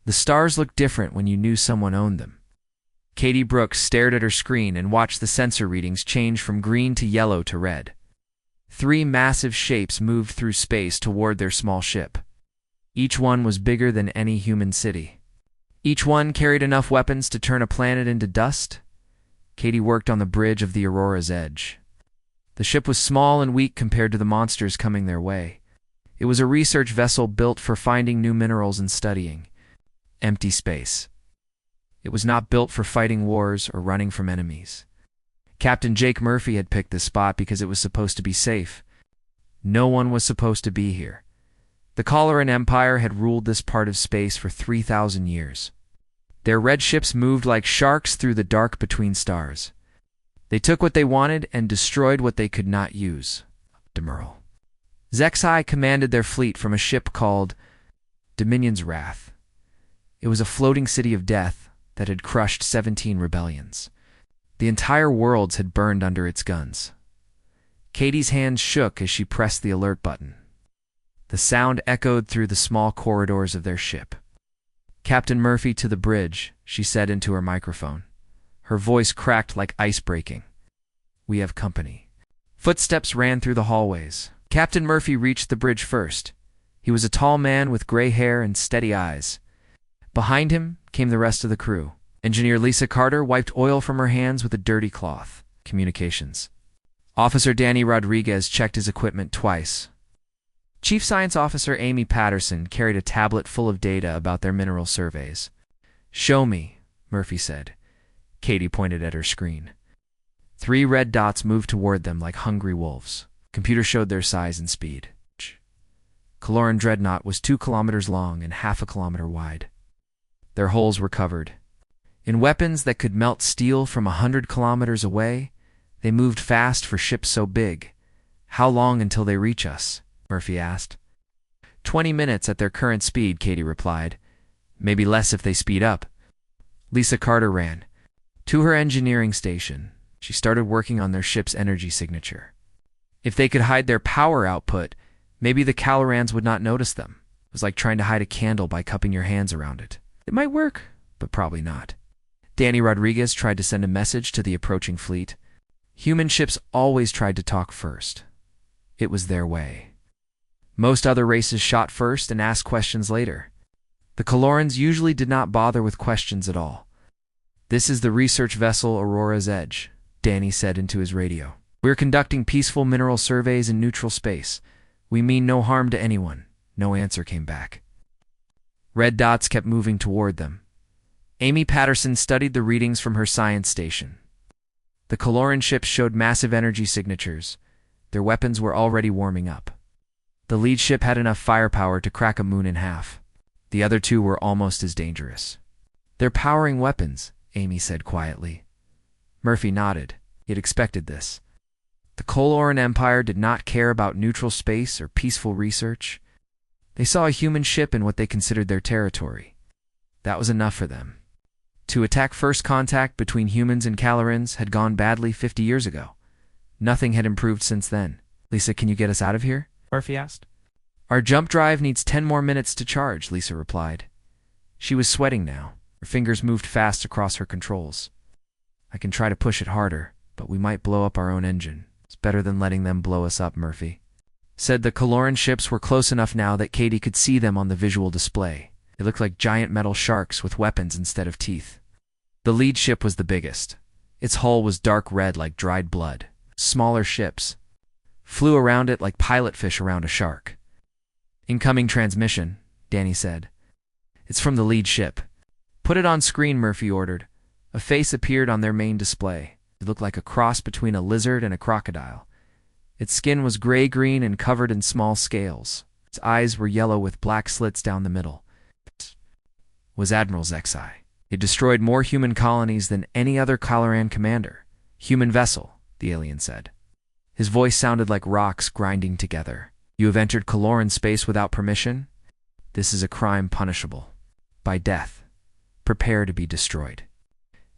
The stars looked different when you knew someone owned them. Katie Brooks stared at her screen and watched the sensor readings change from green to yellow to red. 3 massive shapes moved through space toward their small ship. Each one was bigger than any human city. Each one carried enough weapons to turn a planet into dust. Katie worked on the bridge of the Aurora's edge. The ship was small and weak compared to the monsters coming their way. It was a research vessel built for finding new minerals and studying empty space. It was not built for fighting wars or running from enemies. Captain Jake Murphy had picked this spot because it was supposed to be safe. No one was supposed to be here. The Coloran Empire had ruled this part of space for 3,000 years. Their red ships moved like sharks through the dark between stars. They took what they wanted and destroyed what they could not use. Demurl. Zexai commanded their fleet from a ship called Dominion's Wrath. It was a floating city of death that had crushed 17 rebellions. The entire worlds had burned under its guns. Katie's hands shook as she pressed the alert button. The sound echoed through the small corridors of their ship. "Captain Murphy to the bridge," she said into her microphone. Her voice cracked like ice breaking. "We have company." Footsteps ran through the hallways. Captain Murphy reached the bridge first. He was a tall man with gray hair and steady eyes. Behind him came the rest of the crew. Engineer Lisa Carter wiped oil from her hands with a dirty cloth. Communications. Officer Danny Rodriguez checked his equipment twice. Chief Science Officer Amy Patterson carried a tablet full of data about their mineral surveys. "Show me," Murphy said. Katie pointed at her screen. 3 red dots moved toward them like hungry wolves. Computer showed their size and speed. Coloran Dreadnought was 2 kilometers long and half a kilometer wide. Their hulls were covered in weapons that could melt steel from 100 kilometers away. They moved fast for ships so big. "How long until they reach us?" Murphy asked. 20 minutes at their current speed, Katie replied. "Maybe less if they speed up." Lisa Carter ran to her engineering station. She started working on their ship's energy signature. If they could hide their power output, maybe the Calorans would not notice them. It was like trying to hide a candle by cupping your hands around it. It might work, but probably not. Danny Rodriguez tried to send a message to the approaching fleet. Human ships always tried to talk first. It was their way. Most other races shot first and asked questions later. The Colorans usually did not bother with questions at all. "This is the research vessel Aurora's Edge," Danny said into his radio. "We're conducting peaceful mineral surveys in neutral space. We mean no harm to anyone." No answer came back. Red dots kept moving toward them. Amy Patterson studied the readings from her science station. The Coloran ships showed massive energy signatures. Their weapons were already warming up. The lead ship had enough firepower to crack a moon in half. The other 2 were almost as dangerous. "They're powering weapons," Amy said quietly. Murphy nodded. He had expected this. The Coloran Empire did not care about neutral space or peaceful research. They saw a human ship in what they considered their territory. That was enough for them. To attack first contact between humans and Calorans had gone badly 50 years ago. Nothing had improved since then. "Lisa, can you get us out of here?" Murphy asked. "Our jump drive needs 10 more minutes to charge," Lisa replied. She was sweating now. Her fingers moved fast across her controls. "I can try to push it harder, but we might blow up our own engine. It's better than letting them blow us up," Murphy said. The Coloran ships were close enough now that Katie could see them on the visual display. They looked like giant metal sharks with weapons instead of teeth. The lead ship was the biggest. Its hull was dark red like dried blood. Smaller ships flew around it like pilot fish around a shark. "Incoming transmission," Danny said. "It's from the lead ship." "Put it on screen," Murphy ordered. A face appeared on their main display. It looked like a cross between a lizard and a crocodile. Its skin was gray-green and covered in small scales. Its eyes were yellow with black slits down the middle. It was Admiral Zexai. It destroyed more human colonies than any other Coloran commander. "Human vessel," the alien said. His voice sounded like rocks grinding together. "You have entered Coloran space without permission? This is a crime punishable by death. Prepare to be destroyed."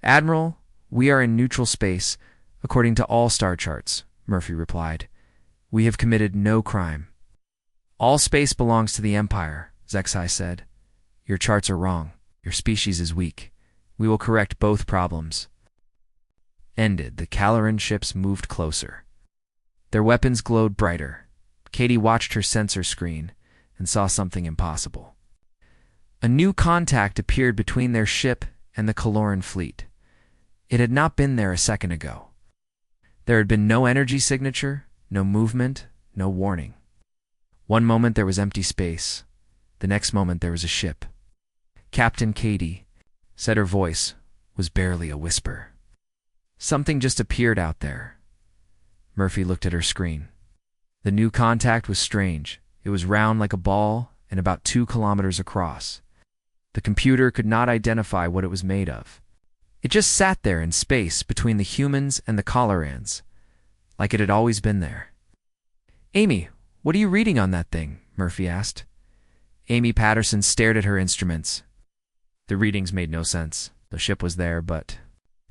"Admiral, we are in neutral space, according to all star charts," Murphy replied. "We have committed no crime." "All space belongs to the Empire," Zexai said. "Your charts are wrong." Your species is weak. We will correct both problems. Ended, the Caloran ships moved closer. Their weapons glowed brighter. Katie watched her sensor screen and saw something impossible. A new contact appeared between their ship and the Caloran fleet. It had not been there a second ago. There had been no energy signature, no movement, no warning. One moment there was empty space. The next moment there was a ship. "Captain Katie," said her voice, was barely a whisper. Something just appeared out there. Murphy looked at her screen. The new contact was strange. It was round like a ball and about 2 kilometers across. The computer could not identify what it was made of. It just sat there in space between the humans and the Calorans, like it had always been there. "Amy, what are you reading on that thing?" Murphy asked. Amy Patterson stared at her instruments. The readings made no sense. The ship was there, but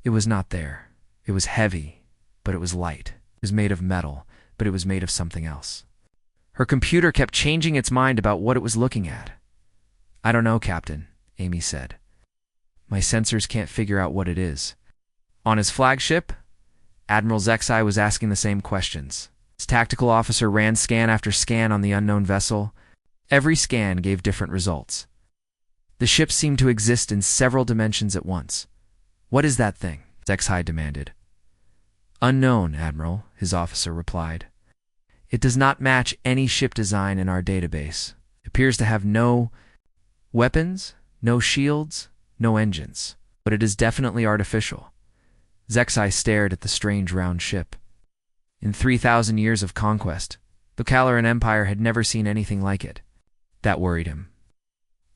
it was not there. It was heavy, but it was light. It was made of metal, but it was made of something else. Her computer kept changing its mind about what it was looking at. "I don't know, Captain," Amy said. "My sensors can't figure out what it is." On his flagship, Admiral Zexai was asking the same questions. His tactical officer ran scan after scan on the unknown vessel. Every scan gave different results. The ship seemed to exist in several dimensions at once. "What is that thing?" Zexai demanded. "Unknown, Admiral," his officer replied. "It does not match any ship design in our database. It appears to have no weapons, no shields, no engines, but it is definitely artificial." Zexai stared at the strange round ship. In 3,000 years of conquest, the Caloran Empire had never seen anything like it. That worried him.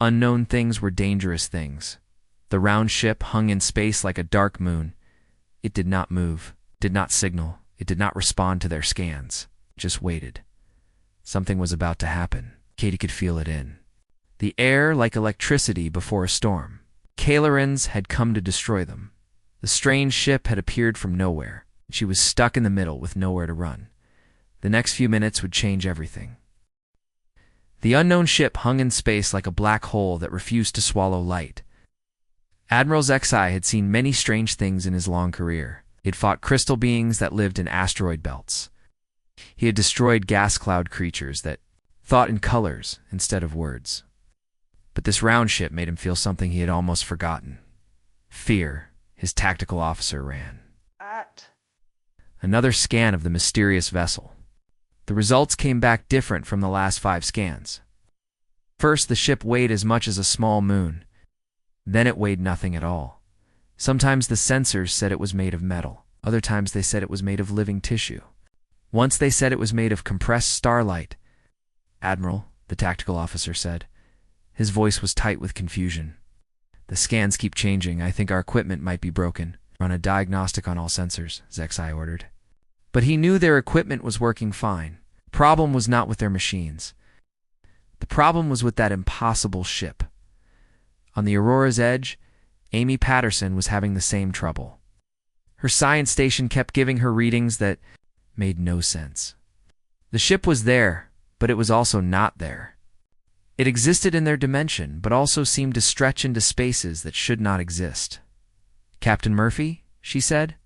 Unknown things were dangerous things. The round ship hung in space like a dark moon. It did not move, did not signal, it did not respond to their scans. It just waited. Something was about to happen. Katie could feel it in the air like electricity before a storm. Calorans had come to destroy them. The strange ship had appeared from nowhere. She was stuck in the middle with nowhere to run. The next few minutes would change everything. The unknown ship hung in space like a black hole that refused to swallow light. Admiral Zexai had seen many strange things in his long career. He had fought crystal beings that lived in asteroid belts. He had destroyed gas cloud creatures that thought in colors instead of words. But this round ship made him feel something he had almost forgotten. Fear. His tactical officer ran. Another scan of the mysterious vessel. The results came back different from the last 5 scans. First, the ship weighed as much as a small moon. Then it weighed nothing at all. Sometimes the sensors said it was made of metal. Other times they said it was made of living tissue. Once they said it was made of compressed starlight. "Admiral," the tactical officer said. His voice was tight with confusion. "The scans keep changing. I think our equipment might be broken. Run a diagnostic on all sensors," Zexai ordered. But he knew their equipment was working fine. The problem was not with their machines. The problem was with that impossible ship. On the Aurora's edge, Amy Patterson was having the same trouble. Her science station kept giving her readings that made no sense. The ship was there, but it was also not there. It existed in their dimension, but also seemed to stretch into spaces that should not exist. "Captain Murphy," she said,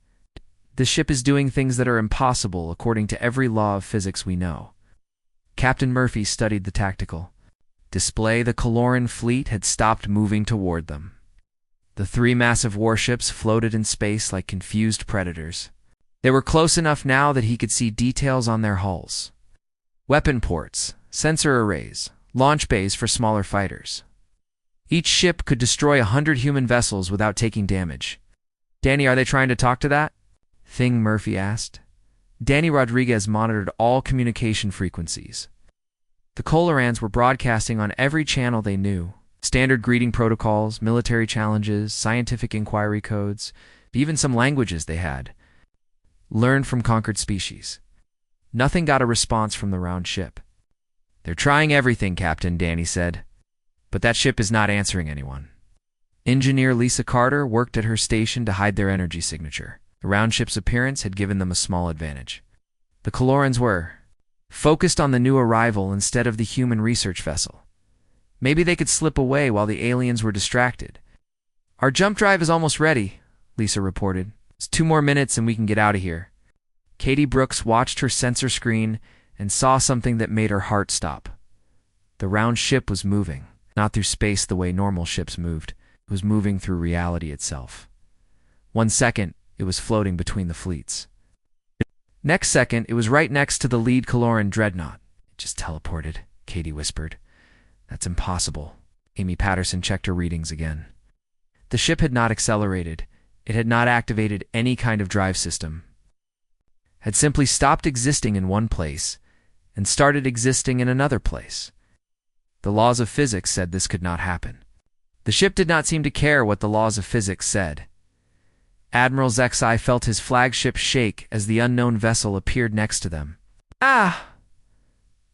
"the ship is doing things that are impossible according to every law of physics we know." Captain Murphy studied the tactical display. The Caloran fleet had stopped moving toward them. The 3 massive warships floated in space like confused predators. They were close enough now that he could see details on their hulls. Weapon ports, sensor arrays, launch bays for smaller fighters. Each ship could destroy 100 human vessels without taking damage. "Danny, are they trying to talk to that thing?" Murphy asked. Danny Rodriguez monitored all communication frequencies. The Calorans were broadcasting on every channel they knew. Standard greeting protocols, military challenges, scientific inquiry codes, even some languages they had learned from conquered species. Nothing got a response from the round ship. "They're trying everything, Captain," Danny said. "But that ship is not answering anyone." Engineer Lisa Carter worked at her station to hide their energy signature. The round ship's appearance had given them a small advantage. The Calorans were focused on the new arrival instead of the human research vessel. Maybe they could slip away while the aliens were distracted. "Our jump drive is almost ready," Lisa reported. "It's 2 more minutes and we can get out of here." Katie Brooks watched her sensor screen and saw something that made her heart stop. The round ship was moving, not through space the way normal ships moved. It was moving through reality itself. 1 second, it was floating between the fleets. Next second, it was right next to the lead Kaloran dreadnought. "It just teleported," Katie whispered. "That's impossible." Amy Patterson checked her readings again. The ship had not accelerated. It had not activated any kind of drive system. Had simply stopped existing in one place and started existing in another place. The laws of physics said this could not happen. The ship did not seem to care what the laws of physics said. Admiral Zexai felt his flagship shake as the unknown vessel appeared next to them. "Ah!"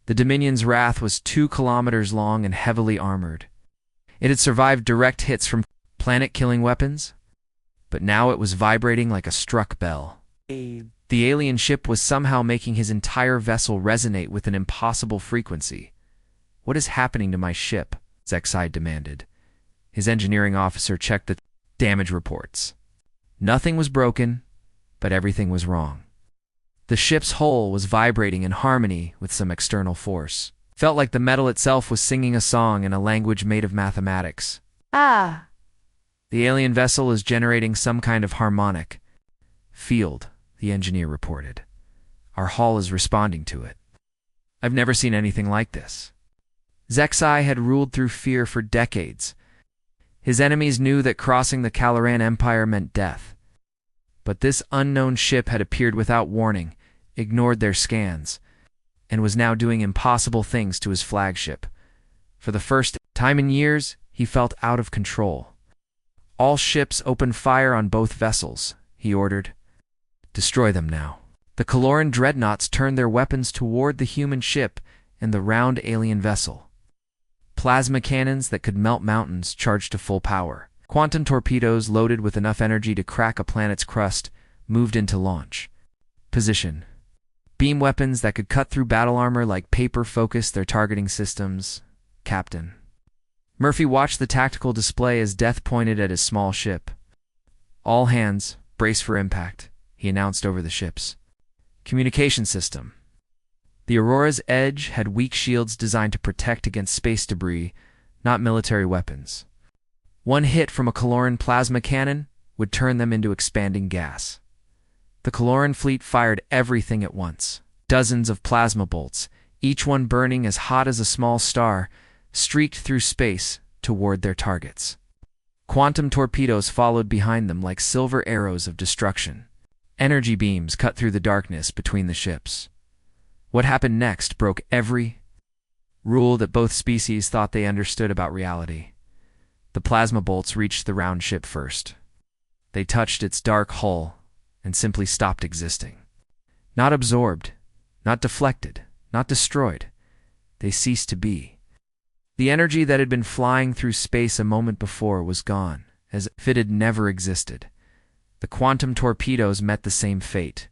The Dominion's wrath was 2 kilometers long and heavily armored. It had survived direct hits from planet-killing weapons, but now it was vibrating like a struck bell. The alien ship was somehow making his entire vessel resonate with an impossible frequency. "What is happening to my ship?" Zexai demanded. His engineering officer checked the damage reports. Nothing was broken, but everything was wrong. The ship's hull was vibrating in harmony with some external force. Felt like the metal itself was singing a song in a language made of mathematics. "Ah!" "The alien vessel is generating some kind of harmonic field," the engineer reported. "Our hull is responding to it. I've never seen anything like this." Zexai had ruled through fear for decades. His enemies knew that crossing the Kaloran Empire meant death. But this unknown ship had appeared without warning, ignored their scans, and was now doing impossible things to his flagship. For the first time in years, he felt out of control. "All ships open fire on both vessels," he ordered. "Destroy them now." The Kaloran dreadnoughts turned their weapons toward the human ship and the round alien vessel. Plasma cannons that could melt mountains charged to full power. Quantum torpedoes loaded with enough energy to crack a planet's crust moved into launch position. Beam weapons that could cut through battle armor like paper focused their targeting systems. "Captain." Murphy watched the tactical display as Death pointed at his small ship. "All hands, brace for impact," he announced over the ships. Communication system. The Aurora's Edge had weak shields designed to protect against space debris, not military weapons. One hit from a Kaloran plasma cannon would turn them into expanding gas. The Kaloran fleet fired everything at once. Dozens of plasma bolts, each one burning as hot as a small star, streaked through space toward their targets. Quantum torpedoes followed behind them like silver arrows of destruction. Energy beams cut through the darkness between the ships. What happened next broke every rule that both species thought they understood about reality. The plasma bolts reached the round ship first. They touched its dark hull and simply stopped existing. Not absorbed, not deflected, not destroyed. They ceased to be. The energy that had been flying through space a moment before was gone, as if it had never existed. The quantum torpedoes met the same fate.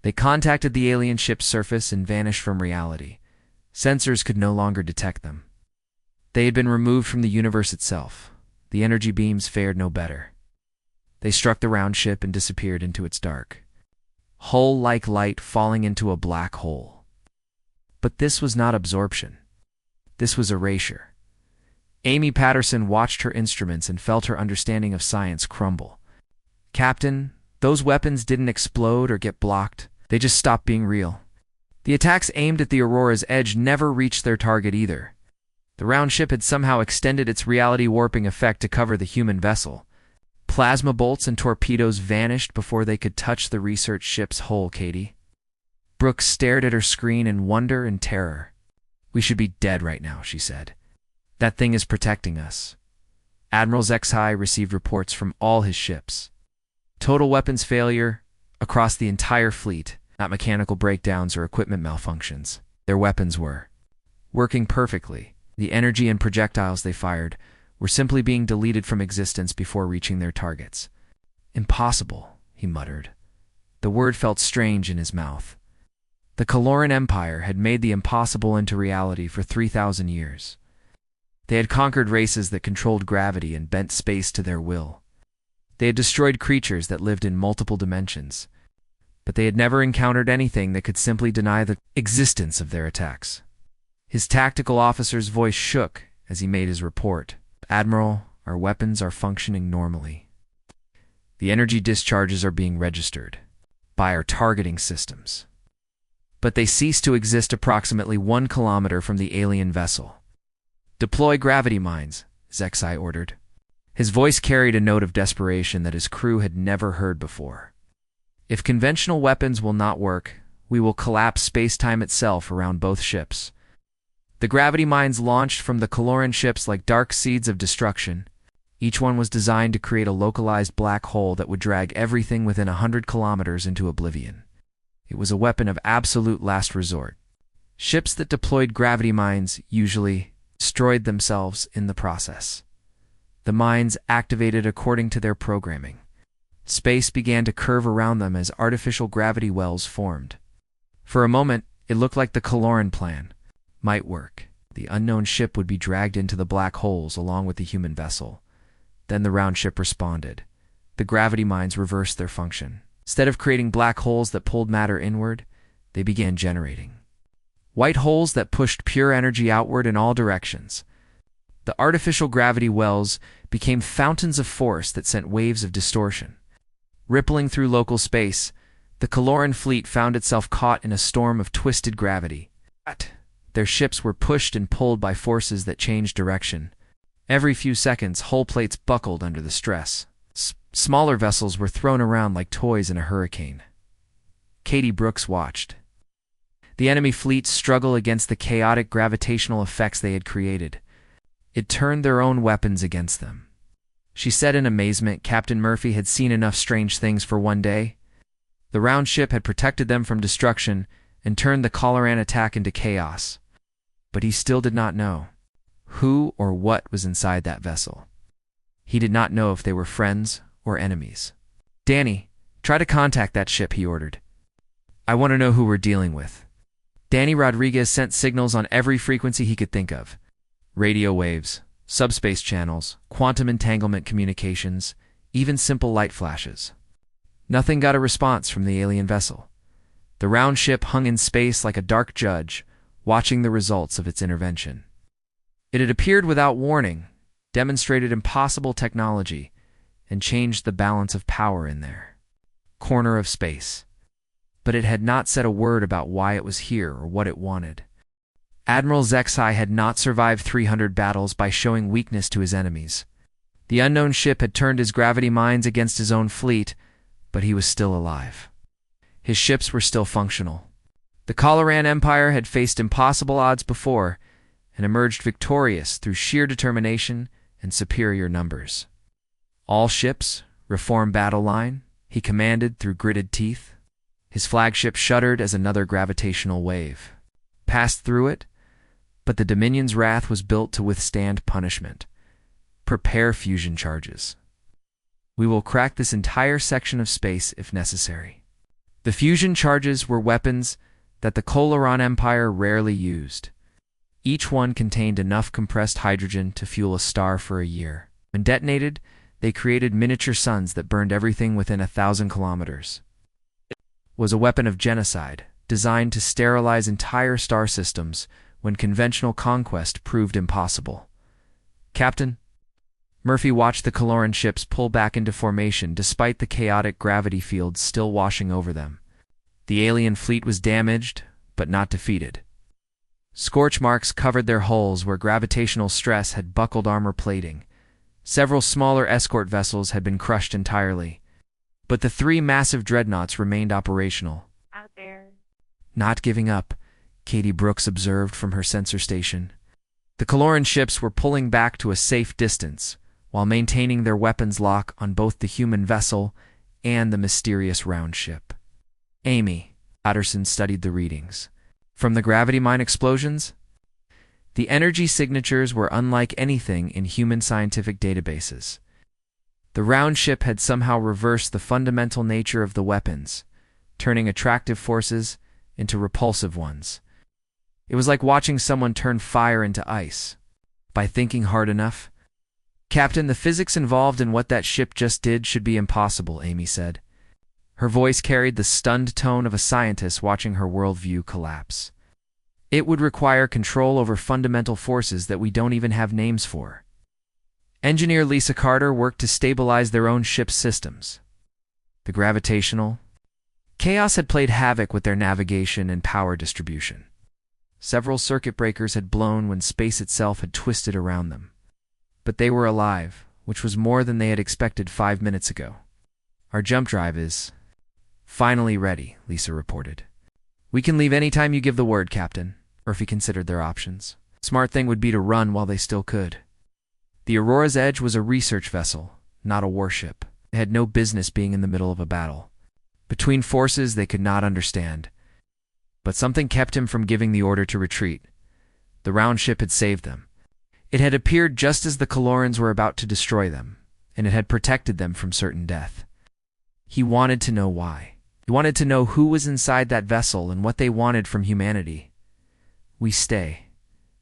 They contacted the alien ship's surface and vanished from reality. Sensors could no longer detect them. They had been removed from the universe itself. The energy beams fared no better. They struck the round ship and disappeared into its dark, hull-like light falling into a black hole. But this was not absorption. This was erasure. Amy Patterson watched her instruments and felt her understanding of science crumble. "Captain, those weapons didn't explode or get blocked. They just stopped being real." The attacks aimed at the Aurora's Edge never reached their target either. The round ship had somehow extended its reality-warping effect to cover the human vessel. Plasma bolts and torpedoes vanished before they could touch the research ship's hull, Katie. Brooks stared at her screen in wonder and terror. "We should be dead right now," she said. "That thing is protecting us." Admiral Zexai received reports from all his ships. Total weapons failure across the entire fleet, not mechanical breakdowns or equipment malfunctions. Their weapons were working perfectly. The energy and projectiles they fired were simply being deleted from existence before reaching their targets. "Impossible," he muttered. The word felt strange in his mouth. The Kaloran Empire had made the impossible into reality for 3,000 years. They had conquered races that controlled gravity and bent space to their will. They had destroyed creatures that lived in multiple dimensions, but they had never encountered anything that could simply deny the existence of their attacks. His tactical officer's voice shook as he made his report. "Admiral, our weapons are functioning normally. The energy discharges are being registered by our targeting systems, but they cease to exist approximately 1 kilometer from the alien vessel. Deploy gravity mines," Zexai ordered. His voice carried a note of desperation that his crew had never heard before. "If conventional weapons will not work, we will collapse space-time itself around both ships." The gravity mines launched from the Coloran ships like dark seeds of destruction. Each one was designed to create a localized black hole that would drag everything within 100 kilometers into oblivion. It was a weapon of absolute last resort. Ships that deployed gravity mines usually destroyed themselves in the process. The mines activated according to their programming. Space began to curve around them as artificial gravity wells formed. For a moment, it looked like the Coloran plan might work. The unknown ship would be dragged into the black holes along with the human vessel. Then the round ship responded. The gravity mines reversed their function. Instead of creating black holes that pulled matter inward, they began generating white holes that pushed pure energy outward in all directions. The artificial gravity wells became fountains of force that sent waves of distortion. Rippling through local space, the Coloran fleet found itself caught in a storm of twisted gravity. Their ships were pushed and pulled by forces that changed direction. Every few seconds, hull plates buckled under the stress. Smaller vessels were thrown around like toys in a hurricane. Katie Brooks watched the enemy fleet struggle against the chaotic gravitational effects they had created. It turned their own weapons against them. She said in amazement Captain Murphy had seen enough strange things for one day. The round ship had protected them from destruction and turned the Coloran attack into chaos. But he still did not know who or what was inside that vessel. He did not know if they were friends or enemies. "Danny, try to contact that ship," he ordered. "I want to know who we're dealing with." Danny Rodriguez sent signals on every frequency he could think of. Radio waves, subspace channels, quantum entanglement communications, even simple light flashes. Nothing got a response from the alien vessel. The round ship hung in space like a dark judge, watching the results of its intervention. It had appeared without warning, demonstrated impossible technology, and changed the balance of power in their corner of space. But it had not said a word about why it was here or what it wanted. Admiral Zexai had not survived 300 battles by showing weakness to his enemies. The unknown ship had turned his gravity mines against his own fleet, but he was still alive. His ships were still functional. The Coloran Empire had faced impossible odds before and emerged victorious through sheer determination and superior numbers. "All ships, reform battle line," he commanded through gritted teeth. His flagship shuddered as another gravitational wave passed through it, but the Dominion's wrath was built to withstand punishment. "Prepare fusion charges. We will crack this entire section of space if necessary." The fusion charges were weapons that the Coloran Empire rarely used. Each one contained enough compressed hydrogen to fuel a star for a year. When detonated, they created miniature suns that burned everything within 1,000 kilometers. It was a weapon of genocide, designed to sterilize entire star systems when conventional conquest proved impossible. "Captain?" Murphy watched the Coloran ships pull back into formation despite the chaotic gravity fields still washing over them. The alien fleet was damaged, but not defeated. Scorch marks covered their hulls where gravitational stress had buckled armor plating. Several smaller escort vessels had been crushed entirely, but the 3 massive dreadnoughts remained operational. "Out there." "Not giving up," Katie Brooks observed from her sensor station. The Coloran ships were pulling back to a safe distance, while maintaining their weapons lock on both the human vessel and the mysterious round ship. "Amy," Patterson studied the readings. "From the gravity mine explosions?" The energy signatures were unlike anything in human scientific databases. The round ship had somehow reversed the fundamental nature of the weapons, turning attractive forces into repulsive ones. It was like watching someone turn fire into ice. By thinking hard enough? Captain, the physics involved in what that ship just did should be impossible, Amy said. Her voice carried the stunned tone of a scientist watching her worldview collapse. It would require control over fundamental forces that we don't even have names for. Engineer Lisa Carter worked to stabilize their own ship's systems. The gravitational chaos had played havoc with their navigation and power distribution. Several circuit breakers had blown when space itself had twisted around them. But they were alive, which was more than they had expected 5 minutes ago. Our jump drive is finally ready, Lisa reported. We can leave any time you give the word, Captain, Murphy considered their options. Smart thing would be to run while they still could. The Aurora's Edge was a research vessel, not a warship. It had no business being in the middle of a battle. Between forces they could not understand. But something kept him from giving the order to retreat. The round ship had saved them. It had appeared just as the Colorans were about to destroy them, and it had protected them from certain death. He wanted to know why. He wanted to know who was inside that vessel and what they wanted from humanity. We stay,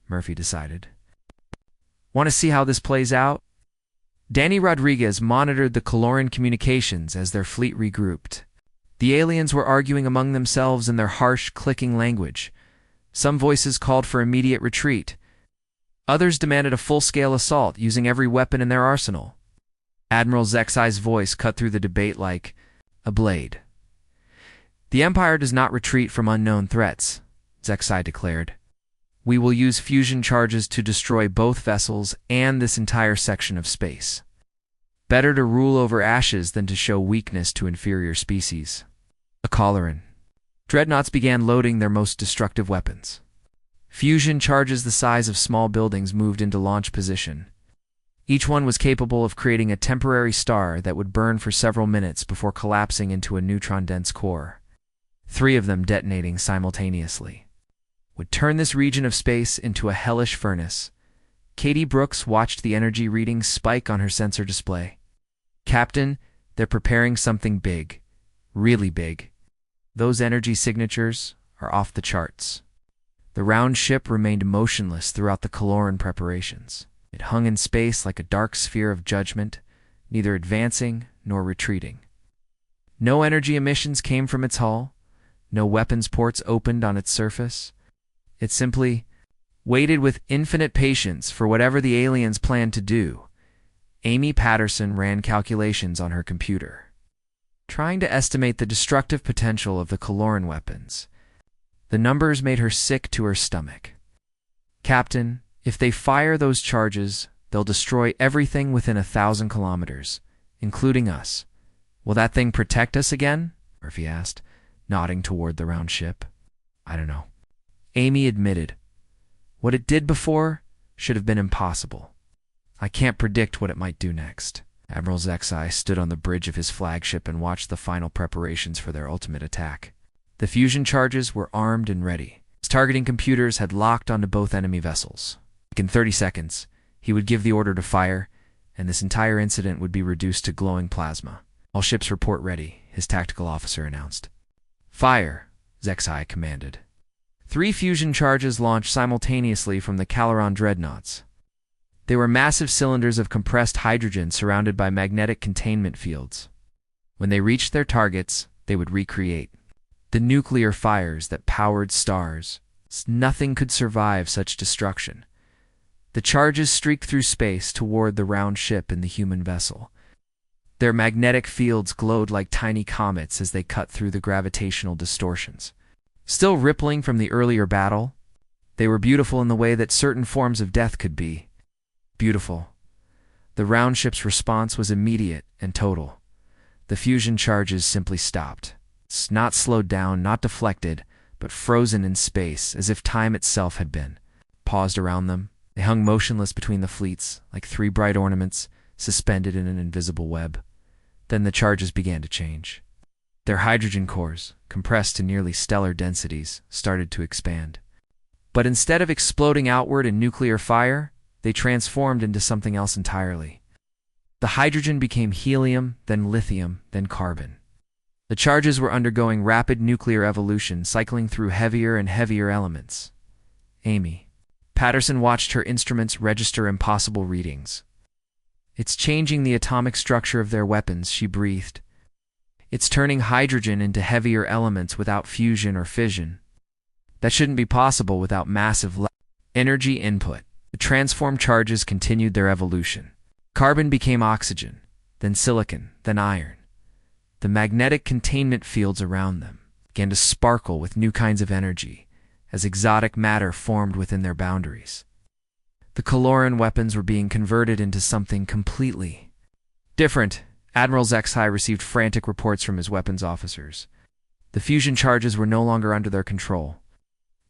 Murphy decided. Want to see how this plays out? Danny Rodriguez monitored the Coloran communications as their fleet regrouped. The aliens were arguing among themselves in their harsh, clicking language. Some voices called for immediate retreat. Others demanded a full-scale assault using every weapon in their arsenal. Admiral Zexai's voice cut through the debate like a blade. The Empire does not retreat from unknown threats, Zexai declared. We will use fusion charges to destroy both vessels and this entire section of space. Better to rule over ashes than to show weakness to inferior species. A Coloran. Dreadnoughts began loading their most destructive weapons. Fusion charges the size of small buildings moved into launch position. Each one was capable of creating a temporary star that would burn for several minutes before collapsing into a neutron-dense core. 3 of them detonating simultaneously would turn this region of space into a hellish furnace. Katie Brooks watched the energy readings spike on her sensor display. Captain, they're preparing something big. Really big. Those energy signatures are off the charts. The round ship remained motionless throughout the Coloran preparations. It hung in space like a dark sphere of judgment, neither advancing nor retreating. No energy emissions came from its hull. No weapons ports opened on its surface. It simply waited with infinite patience for whatever the aliens planned to do. Amy Patterson ran calculations on her computer, trying to estimate the destructive potential of the Coloran weapons. The numbers made her sick to her stomach. Captain, if they fire those charges, they'll destroy everything within 1,000 kilometers, including us. Will that thing protect us again? Murphy asked, nodding toward the round ship. I don't know. Amy admitted. What it did before should have been impossible. I can't predict what it might do next. Admiral Zexai stood on the bridge of his flagship and watched the final preparations for their ultimate attack. The fusion charges were armed and ready. His targeting computers had locked onto both enemy vessels. In 30 seconds, he would give the order to fire, and this entire incident would be reduced to glowing plasma. All ships report ready, his tactical officer announced. Fire, Zexai commanded. 3 fusion charges launched simultaneously from the Caloran dreadnoughts. They were massive cylinders of compressed hydrogen surrounded by magnetic containment fields. When they reached their targets, they would recreate the nuclear fires that powered stars. Nothing could survive such destruction. The charges streaked through space toward the round ship and the human vessel. Their magnetic fields glowed like tiny comets as they cut through the gravitational distortions. Still rippling from the earlier battle, they were beautiful in the way that certain forms of death could be. Beautiful. The round ship's response was immediate and total. The fusion charges simply stopped. It's not slowed down, not deflected, but frozen in space, as if time itself had been. Paused around them. They hung motionless between the fleets, like 3 bright ornaments suspended in an invisible web. Then the charges began to change. Their hydrogen cores, compressed to nearly stellar densities, started to expand. But instead of exploding outward in nuclear fire, they transformed into something else entirely. The hydrogen became helium, then lithium, then carbon. The charges were undergoing rapid nuclear evolution, cycling through heavier and heavier elements. Amy, Patterson watched her instruments register impossible readings. "It's changing the atomic structure of their weapons," she breathed. "It's turning hydrogen into heavier elements without fusion or fission. That shouldn't be possible without massive energy input." The transformed charges continued their evolution. Carbon became oxygen, then silicon, then iron. The magnetic containment fields around them began to sparkle with new kinds of energy as exotic matter formed within their boundaries. The Caloran weapons were being converted into something completely different. Admiral Zexai received frantic reports from his weapons officers. The fusion charges were no longer under their control.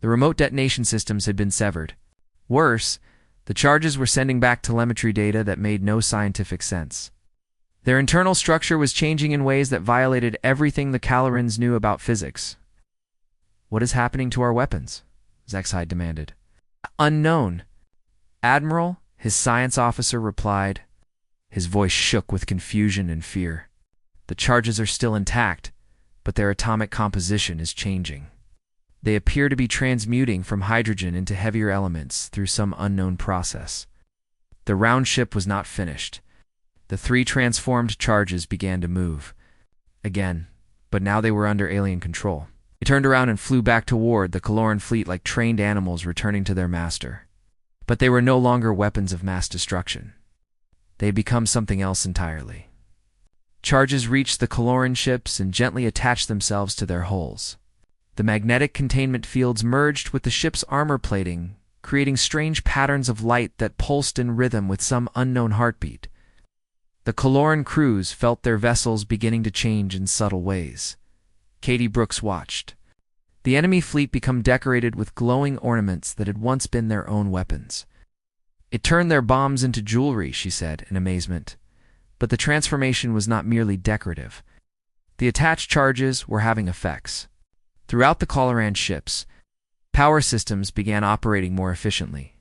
The remote detonation systems had been severed. Worse, the charges were sending back telemetry data that made no scientific sense. Their internal structure was changing in ways that violated everything the Calorans knew about physics. "What is happening to our weapons?" Zexai demanded. "Unknown, Admiral," his science officer replied. His voice shook with confusion and fear. "The charges are still intact, but their atomic composition is changing. They appear to be transmuting from hydrogen into heavier elements through some unknown process." The round ship was not finished. The three transformed charges began to move again, but now they were under alien control. They turned around and flew back toward the Caloran fleet like trained animals returning to their master. But they were no longer weapons of mass destruction. They had become something else entirely. Charges reached the Caloran ships and gently attached themselves to their hulls. The magnetic containment fields merged with the ship's armor plating, creating strange patterns of light that pulsed in rhythm with some unknown heartbeat. The Caloran crews felt their vessels beginning to change in subtle ways. Katie Brooks watched the enemy fleet become decorated with glowing ornaments that had once been their own weapons. "It turned their bombs into jewelry," she said in amazement. But the transformation was not merely decorative. The attached charges were having effects. Throughout the Caloran ships, power systems began operating more efficiently.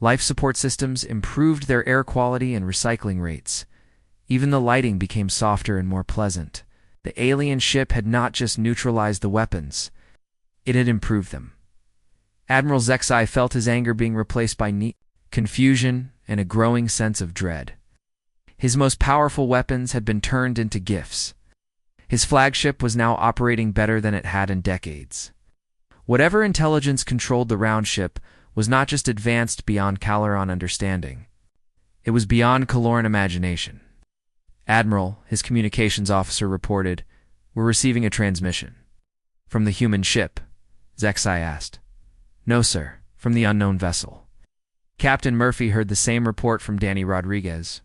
Life support systems improved their air quality and recycling rates. Even the lighting became softer and more pleasant. The alien ship had not just neutralized the weapons, it had improved them. Admiral Zexai felt his anger being replaced by confusion and a growing sense of dread. His most powerful weapons had been turned into gifts. His flagship was now operating better than it had in decades. Whatever intelligence controlled the round ship was not just advanced beyond Caloran understanding. It was beyond Caloran imagination. "Admiral," his communications officer reported, "we're receiving a transmission." "From the human ship?" Zexai asked. "No, sir, from the unknown vessel." Captain Murphy heard the same report from Danny Rodriguez.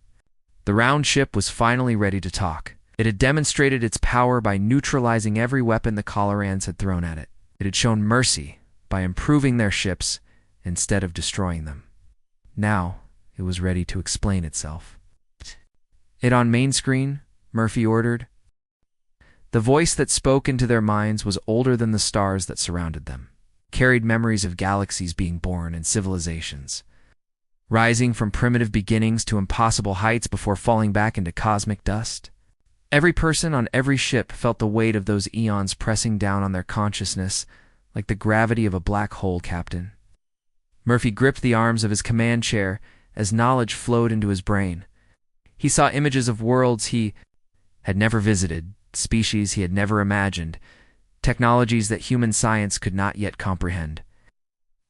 The round ship was finally ready to talk. It had demonstrated its power by neutralizing every weapon the Calorans had thrown at it. It had shown mercy by improving their ships instead of destroying them. Now it was ready to explain itself. "It on main screen," Murphy ordered. The voice that spoke into their minds was older than the stars that surrounded them, carried memories of galaxies being born and civilizations, rising from primitive beginnings to impossible heights before falling back into cosmic dust. Every person on every ship felt the weight of those eons pressing down on their consciousness like the gravity of a black hole, Captain. Murphy gripped the arms of his command chair as knowledge flowed into his brain. He saw images of worlds he had never visited, species he had never imagined, technologies that human science could not yet comprehend.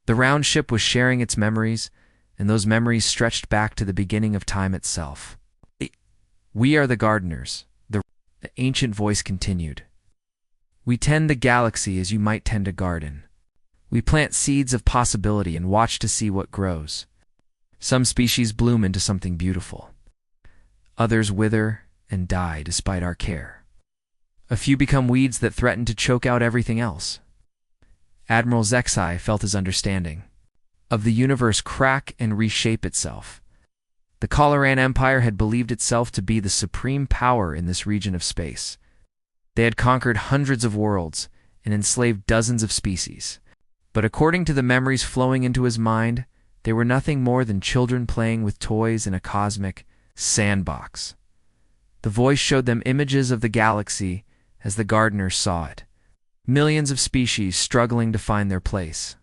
The round ship was sharing its memories, and those memories stretched back to the beginning of time itself. "We are the gardeners," the ancient voice continued. "We tend the galaxy as you might tend a garden. We plant seeds of possibility and watch to see what grows. Some species bloom into something beautiful. Others wither and die despite our care. A few become weeds that threaten to choke out everything else." Admiral Zexai felt his understanding of the universe crack and reshape itself. The Caloran Empire had believed itself to be the supreme power in this region of space. They had conquered hundreds of worlds and enslaved dozens of species. But according to the memories flowing into his mind, they were nothing more than children playing with toys in a cosmic sandbox. The voice showed them images of the galaxy as the gardeners saw it. Millions of species struggling to find their place.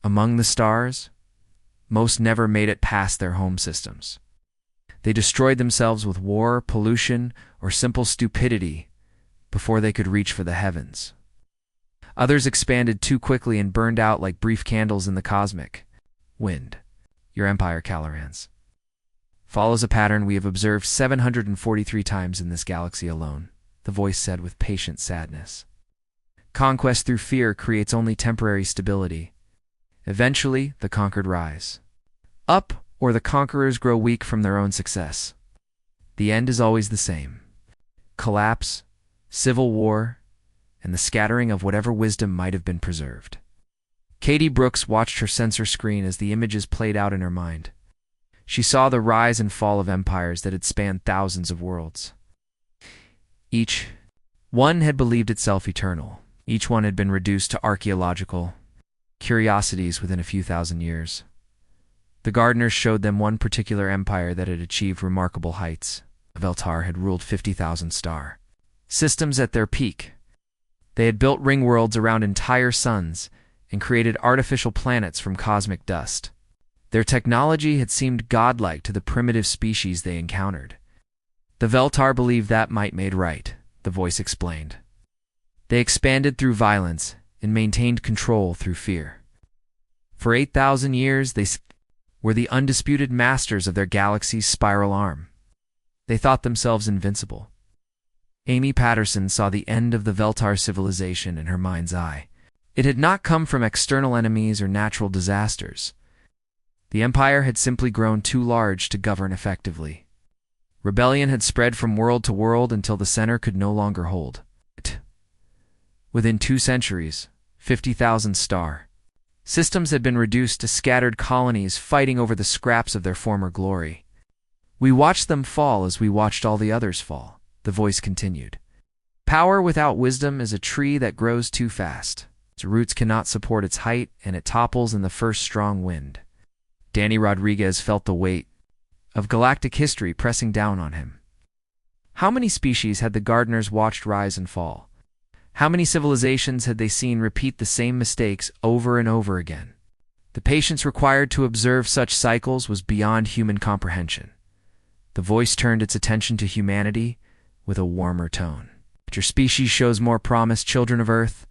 Among the stars, most never made it past their home systems. They destroyed themselves with war, pollution, or simple stupidity before they could reach for the heavens. Others expanded too quickly and burned out like brief candles in the cosmic wind. Your empire, Calorans, follows a pattern we have observed 743 times in this galaxy alone, the voice said with patient sadness. Conquest through fear creates only temporary stability. Eventually, the conquered rise up, or the conquerors grow weak from their own success. The end is always the same: collapse, civil war, and the scattering of whatever wisdom might have been preserved. Katie Brooks watched her sensor screen as the images played out in her mind. She saw the rise and fall of empires that had spanned thousands of worlds. Each one had believed itself eternal. Each one had been reduced to archaeological curiosities within a few thousand years. The gardeners showed them one particular empire that had achieved remarkable heights. Veltar had ruled 50,000 star systems at their peak. They had built ring worlds around entire suns and created artificial planets from cosmic dust. Their technology had seemed godlike to the primitive species they encountered. The Veltar believed that might made right, the voice explained. They expanded through violence and maintained control through fear. For 8,000 years, they were the undisputed masters of their galaxy's spiral arm. They thought themselves invincible. Amy Patterson saw the end of the Veltar civilization in her mind's eye. It had not come from external enemies or natural disasters. The empire had simply grown too large to govern effectively. Rebellion had spread from world to world until the center could no longer hold it. Within 2 centuries, 50,000 star systems had been reduced to scattered colonies fighting over the scraps of their former glory. We watched them fall as we watched all the others fall, the voice continued. Power without wisdom is a tree that grows too fast. Its roots cannot support its height, and it topples in the first strong wind. Danny Rodriguez felt the weight of galactic history pressing down on him. How many species had the gardeners watched rise and fall? How many civilizations had they seen repeat the same mistakes over and over again? The patience required to observe such cycles was beyond human comprehension. The voice turned its attention to humanity with a warmer tone. But your species shows more promise, children of Earth.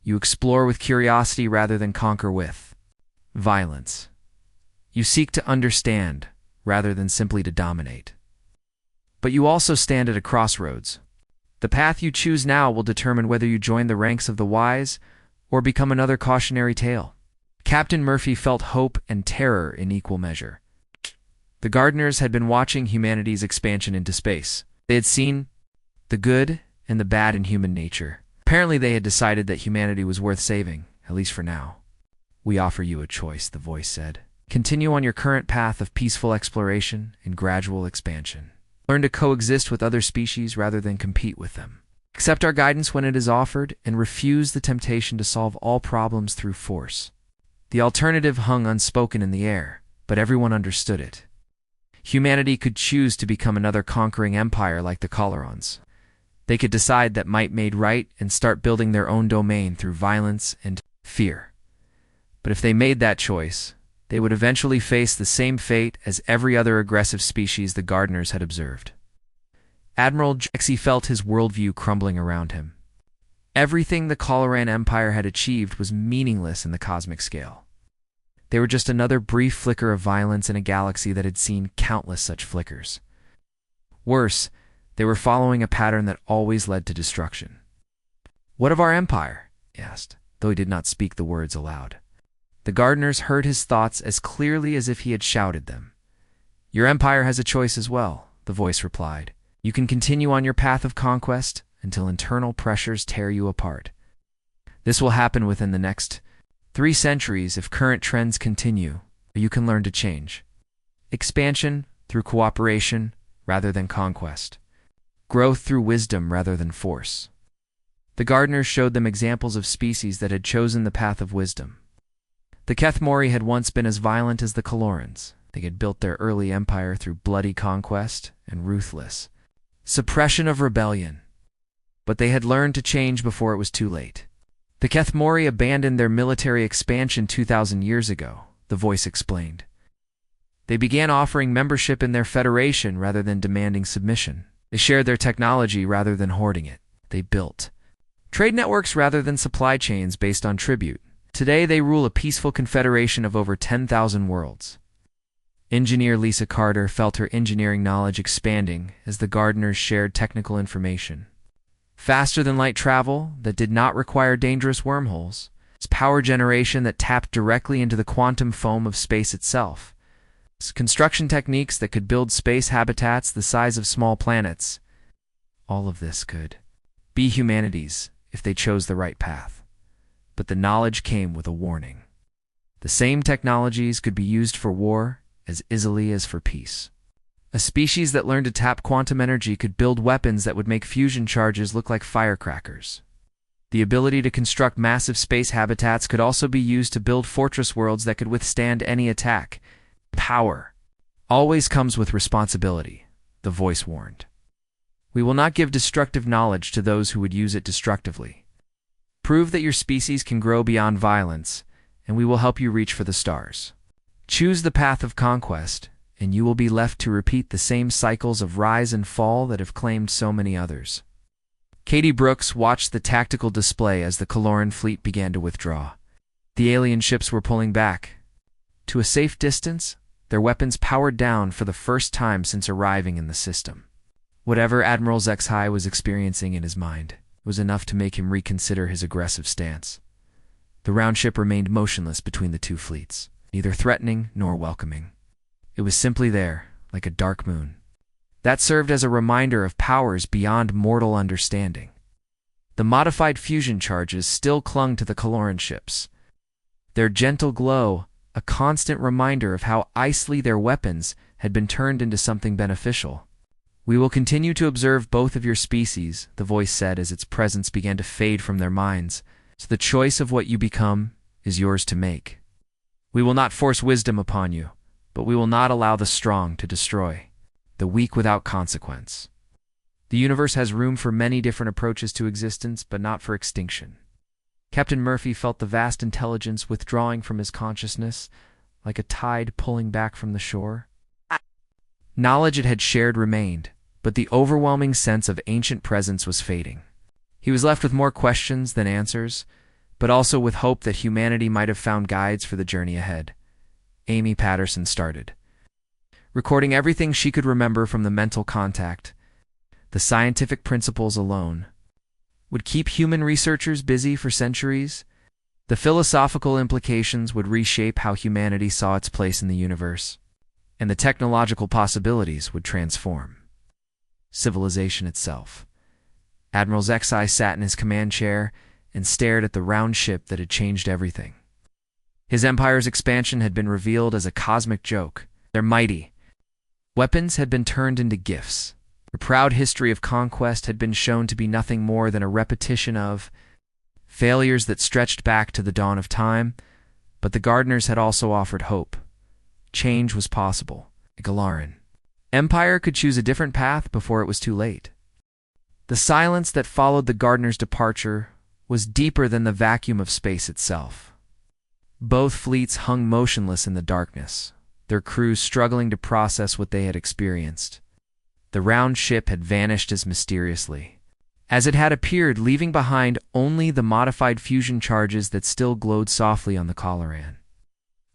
You explore with curiosity rather than conquer with violence. You seek to understand rather than simply to dominate. But you also stand at a crossroads. The path you choose now will determine whether you join the ranks of the wise or become another cautionary tale. Captain Murphy felt hope and terror in equal measure. The gardeners had been watching humanity's expansion into space. They had seen the good and the bad in human nature. Apparently they had decided that humanity was worth saving, at least for now. We offer you a choice, the voice said. Continue on your current path of peaceful exploration and gradual expansion. Learn to coexist with other species rather than compete with them. Accept our guidance when it is offered and refuse the temptation to solve all problems through force. The alternative hung unspoken in the air, but everyone understood it. Humanity could choose to become another conquering empire like the Colorons. They could decide that might made right and start building their own domain through violence and fear. But if they made that choice, they would eventually face the same fate as every other aggressive species the gardeners had observed. Admiral Jaxie felt his worldview crumbling around him. Everything the Coloran Empire had achieved was meaningless in the cosmic scale. They were just another brief flicker of violence in a galaxy that had seen countless such flickers. Worse, they were following a pattern that always led to destruction. "What of our empire?" he asked, though he did not speak the words aloud. The gardeners heard his thoughts as clearly as if he had shouted them. "Your empire has a choice as well," the voice replied. "You can continue on your path of conquest until internal pressures tear you apart. This will happen within the next 3 centuries if current trends continue, or you can learn to change. Expansion through cooperation rather than conquest. Growth through wisdom rather than force." The gardeners showed them examples of species that had chosen the path of wisdom. The Kethmori had once been as violent as the Colorans. They had built their early empire through bloody conquest and ruthless suppression of rebellion. But they had learned to change before it was too late. The Kethmori abandoned their military expansion 2,000 years ago, the voice explained. They began offering membership in their federation rather than demanding submission. They shared their technology rather than hoarding it. They built trade networks rather than supply chains based on tribute. Today, they rule a peaceful confederation of over 10,000 worlds. Engineer Lisa Carter felt her engineering knowledge expanding as the gardeners shared technical information. Faster-than-light travel that did not require dangerous wormholes. Power generation that tapped directly into the quantum foam of space itself. Construction techniques that could build space habitats the size of small planets. All of this could be humanity's if they chose the right path. But the knowledge came with a warning. The same technologies could be used for war as easily as for peace. A species that learned to tap quantum energy could build weapons that would make fusion charges look like firecrackers. The ability to construct massive space habitats could also be used to build fortress worlds that could withstand any attack. Power always comes with responsibility, the voice warned. We will not give destructive knowledge to those who would use it destructively. Prove that your species can grow beyond violence, and we will help you reach for the stars. Choose the path of conquest, and you will be left to repeat the same cycles of rise and fall that have claimed so many others. Katie Brooks watched the tactical display as the Kaloran fleet began to withdraw. The alien ships were pulling back. To a safe distance, their weapons powered down for the first time since arriving in the system. Whatever Admiral Zexhai was experiencing in his mind was enough to make him reconsider his aggressive stance. The round ship remained motionless between the two fleets, neither threatening nor welcoming. It was simply there, like a dark moon. That served as a reminder of powers beyond mortal understanding. The modified fusion charges still clung to the Kaloran ships. Their gentle glow, a constant reminder of how icily their weapons had been turned into something beneficial. We will continue to observe both of your species, the voice said as its presence began to fade from their minds, so the choice of what you become is yours to make. We will not force wisdom upon you, but we will not allow the strong to destroy the weak without consequence. The universe has room for many different approaches to existence, but not for extinction. Captain Murphy felt the vast intelligence withdrawing from his consciousness, like a tide pulling back from the shore. Knowledge it had shared remained, but the overwhelming sense of ancient presence was fading. He was left with more questions than answers, but also with hope that humanity might have found guides for the journey ahead. Amy Patterson started, recording everything she could remember from the mental contact. The scientific principles alone would keep human researchers busy for centuries. The philosophical implications would reshape how humanity saw its place in the universe, and the technological possibilities would transform civilization itself. Admiral Zexhai sat in his command chair and stared at the round ship that had changed everything. His empire's expansion had been revealed as a cosmic joke. Their mighty weapons had been turned into gifts. The proud history of conquest had been shown to be nothing more than a repetition of failures that stretched back to the dawn of time, but the gardeners had also offered hope. Change was possible. The Kaloran Empire could choose a different path before it was too late. The silence that followed the gardeners' departure was deeper than the vacuum of space itself. Both fleets hung motionless in the darkness, their crews struggling to process what they had experienced. The round ship had vanished as mysteriously as it had appeared, leaving behind only the modified fusion charges that still glowed softly on the Kaloran.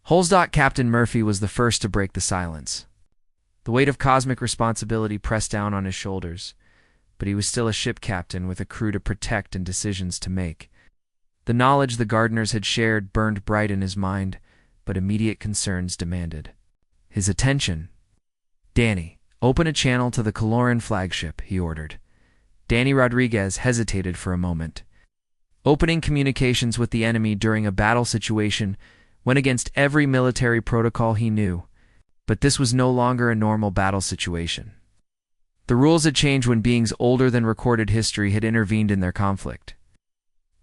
Holsdot Captain Murphy was the first to break the silence. The weight of cosmic responsibility pressed down on his shoulders, but he was still a ship captain with a crew to protect and decisions to make. The knowledge the gardeners had shared burned bright in his mind, but immediate concerns demanded his attention. "Danny, open a channel to the Kaloran flagship," he ordered. Danny Rodriguez hesitated for a moment. Opening communications with the enemy during a battle situation went against every military protocol he knew, but this was no longer a normal battle situation. The rules had changed when beings older than recorded history had intervened in their conflict.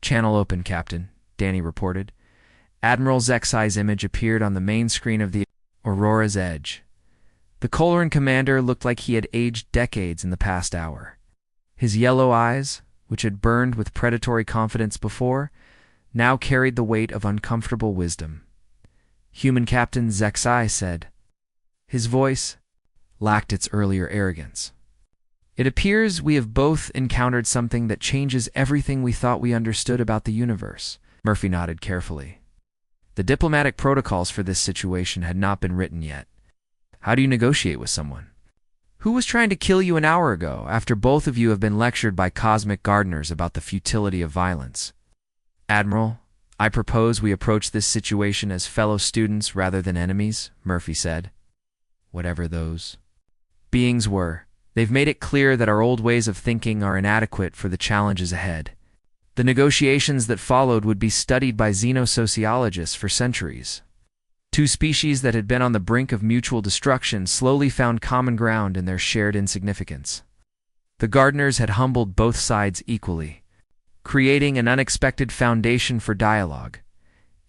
"Channel open, Captain," Danny reported. Admiral Zexhai's image appeared on the main screen of the Aurora's Edge. The Kaloran commander looked like he had aged decades in the past hour. His yellow eyes, which had burned with predatory confidence before, now carried the weight of uncomfortable wisdom. "Human Captain," Zexhai said. His voice lacked its earlier arrogance. "It appears we have both encountered something that changes everything we thought we understood about the universe." Murphy nodded carefully. The diplomatic protocols for this situation had not been written yet. How do you negotiate with someone? Who was trying to kill you an hour ago after both of you have been lectured by cosmic gardeners about the futility of violence? "Admiral, I propose we approach this situation as fellow students rather than enemies," Murphy said. "Whatever those beings were, they've made it clear that our old ways of thinking are inadequate for the challenges ahead." The negotiations that followed would be studied by xenosociologists for centuries. Two species that had been on the brink of mutual destruction slowly found common ground in their shared insignificance. The gardeners had humbled both sides equally, creating an unexpected foundation for dialogue.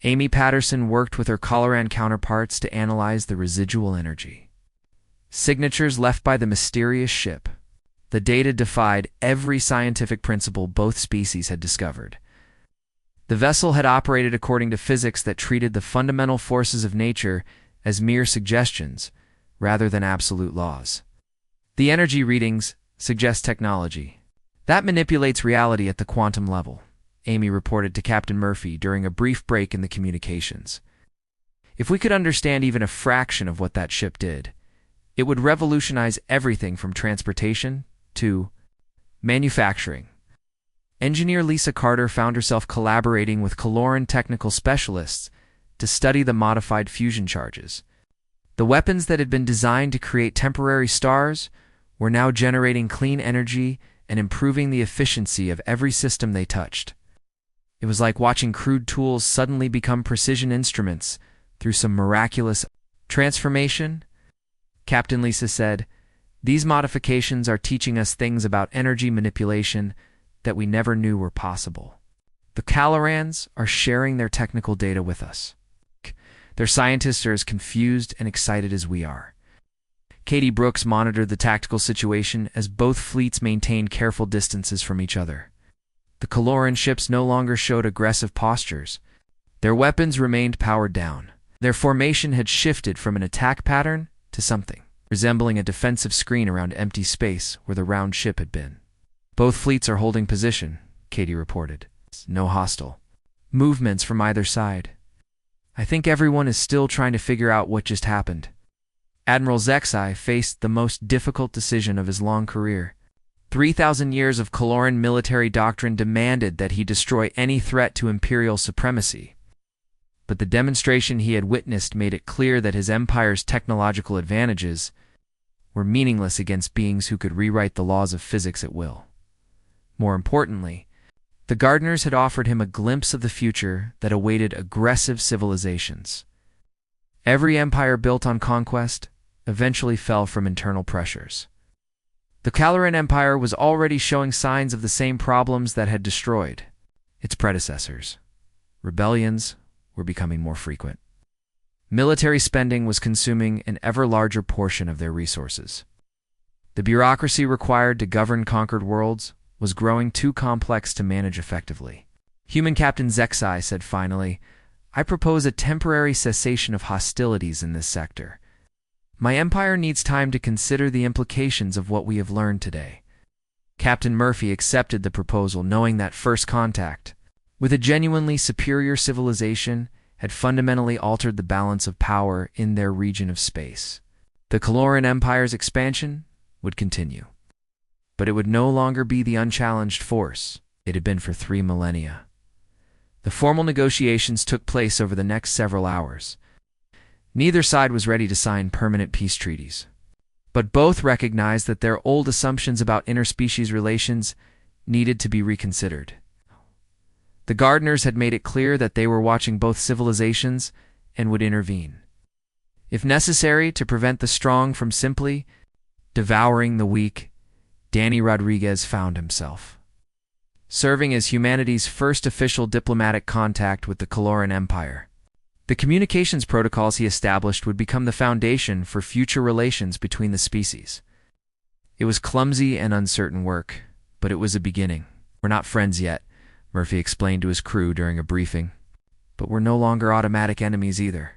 Amy Patterson worked with her Coloran counterparts to analyze the residual energy signatures left by the mysterious ship. The data defied every scientific principle both species had discovered. The vessel had operated according to physics that treated the fundamental forces of nature as mere suggestions rather than absolute laws. "The energy readings suggest technology that manipulates reality at the quantum level," Amy reported to Captain Murphy during a brief break in the communications. "If we could understand even a fraction of what that ship did, it would revolutionize everything from transportation to manufacturing." Engineer Lisa Carter found herself collaborating with Coloran technical specialists to study the modified fusion charges. The weapons that had been designed to create temporary stars were now generating clean energy and improving the efficiency of every system they touched. It was like watching crude tools suddenly become precision instruments through some miraculous transformation. Captain Lisa said, "These modifications are teaching us things about energy manipulation that we never knew were possible. The Calorans are sharing their technical data with us. Their scientists are as confused and excited as we are." Katie Brooks monitored the tactical situation as both fleets maintained careful distances from each other. The Coloran ships no longer showed aggressive postures. Their weapons remained powered down. Their formation had shifted from an attack pattern to something resembling a defensive screen around empty space where the round ship had been. "Both fleets are holding position," Katie reported. "No hostile movements from either side. I think everyone is still trying to figure out what just happened." Admiral Zexai faced the most difficult decision of his long career. 3,000 years of Coloran military doctrine demanded that he destroy any threat to imperial supremacy. But the demonstration he had witnessed made it clear that his empire's technological advantages were meaningless against beings who could rewrite the laws of physics at will. More importantly, the gardeners had offered him a glimpse of the future that awaited aggressive civilizations. Every empire built on conquest eventually fell from internal pressures. The Caloran Empire was already showing signs of the same problems that had destroyed its predecessors. Rebellions were becoming more frequent. Military spending was consuming an ever larger portion of their resources. The bureaucracy required to govern conquered worlds was growing too complex to manage effectively. Human Captain Zexai said finally, "I propose a temporary cessation of hostilities in this sector. My empire needs time to consider the implications of what we have learned today." Captain Murphy accepted the proposal, knowing that first contact with a genuinely superior civilization had fundamentally altered the balance of power in their region of space. The Coloran Empire's expansion would continue, but it would no longer be the unchallenged force it had been for 3 millennia. The formal negotiations took place over the next several hours. Neither side was ready to sign permanent peace treaties, but both recognized that their old assumptions about interspecies relations needed to be reconsidered. The gardeners had made it clear that they were watching both civilizations and would intervene, if necessary, to prevent the strong from simply devouring the weak. Danny Rodriguez found himself serving as humanity's first official diplomatic contact with the Coloran Empire. The communications protocols he established would become the foundation for future relations between the species. It was clumsy and uncertain work, but it was a beginning. "We're not friends yet," Murphy explained to his crew during a briefing, "but we're no longer automatic enemies either."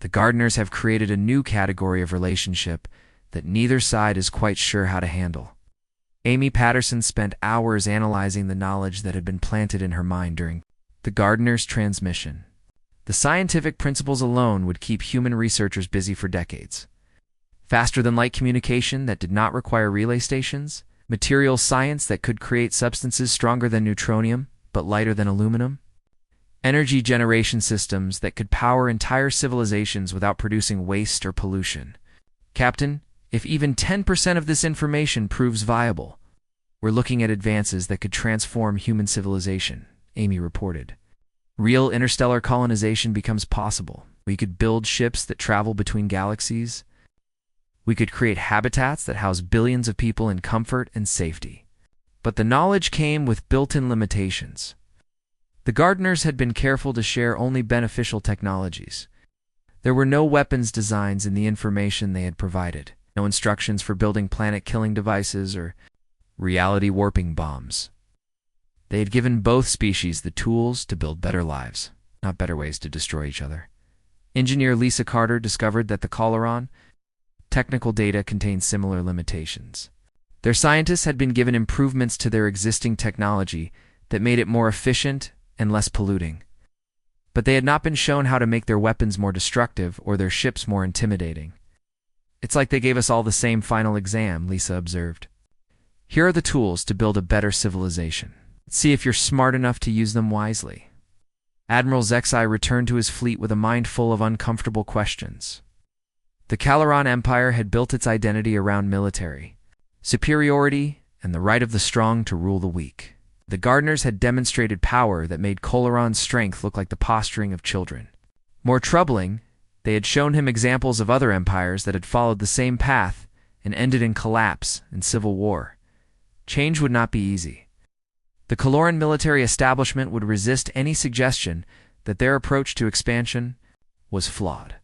The gardeners have created a new category of relationship that neither side is quite sure how to handle. Amy Patterson spent hours analyzing the knowledge that had been planted in her mind during the gardeners' transmission. The scientific principles alone would keep human researchers busy for decades. Faster-than-light communication that did not require relay stations, material science that could create substances stronger than neutronium but lighter than aluminum, energy generation systems that could power entire civilizations without producing waste or pollution. Captain, if even 10% of this information proves viable, we're looking at advances that could transform human civilization, Amy reported. Real interstellar colonization becomes possible. We could build ships that travel between galaxies. We could create habitats that house billions of people in comfort and safety. But the knowledge came with built-in limitations. The gardeners had been careful to share only beneficial technologies. There were no weapons designs in the information they had provided, no instructions for building planet-killing devices or reality-warping bombs. They had given both species the tools to build better lives, not better ways to destroy each other. Engineer Lisa Carter discovered that the Coloron technical data contained similar limitations. Their scientists had been given improvements to their existing technology that made it more efficient and less polluting. But they had not been shown how to make their weapons more destructive or their ships more intimidating. It's like they gave us all the same final exam, Lisa observed. Here are the tools to build a better civilization. Let's see if you're smart enough to use them wisely. Admiral Zexai returned to his fleet with a mind full of uncomfortable questions. The Caloran Empire had built its identity around military superiority and the right of the strong to rule the weak. The gardeners had demonstrated power that made Coloran's strength look like the posturing of children. More troubling, they had shown him examples of other empires that had followed the same path and ended in collapse and civil war. Change would not be easy. The Coloran military establishment would resist any suggestion that their approach to expansion was flawed.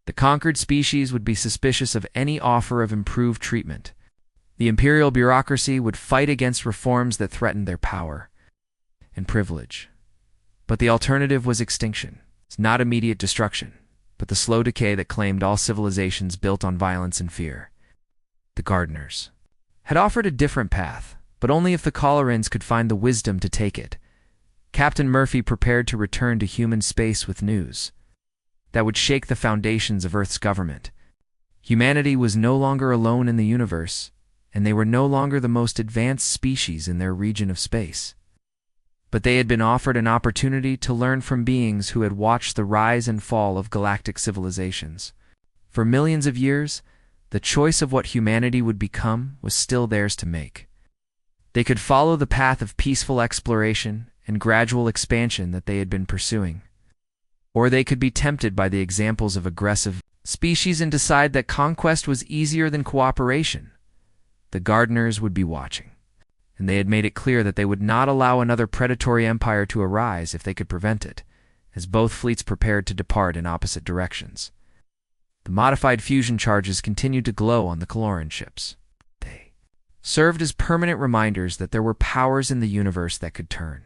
The conquered species would be suspicious of any offer of improved treatment. The imperial bureaucracy would fight against reforms that threatened their power and privilege. But the alternative was extinction. It's not immediate destruction, but the slow decay that claimed all civilizations built on violence and fear. The gardeners had offered a different path, but only if the Colorans could find the wisdom to take it. Captain Murphy prepared to return to human space with news that would shake the foundations of Earth's government. Humanity was no longer alone in the universe, and they were no longer the most advanced species in their region of space. But they had been offered an opportunity to learn from beings who had watched the rise and fall of galactic civilizations. For millions of years, the choice of what humanity would become was still theirs to make. They could follow the path of peaceful exploration and gradual expansion that they had been pursuing. Or they could be tempted by the examples of aggressive species and decide that conquest was easier than cooperation. The gardeners would be watching, and they had made it clear that they would not allow another predatory empire to arise if they could prevent it, as both fleets prepared to depart in opposite directions. The modified fusion charges continued to glow on the Coloran ships. They served as permanent reminders that there were powers in the universe that could turn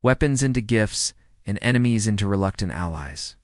weapons into gifts and enemies into reluctant allies.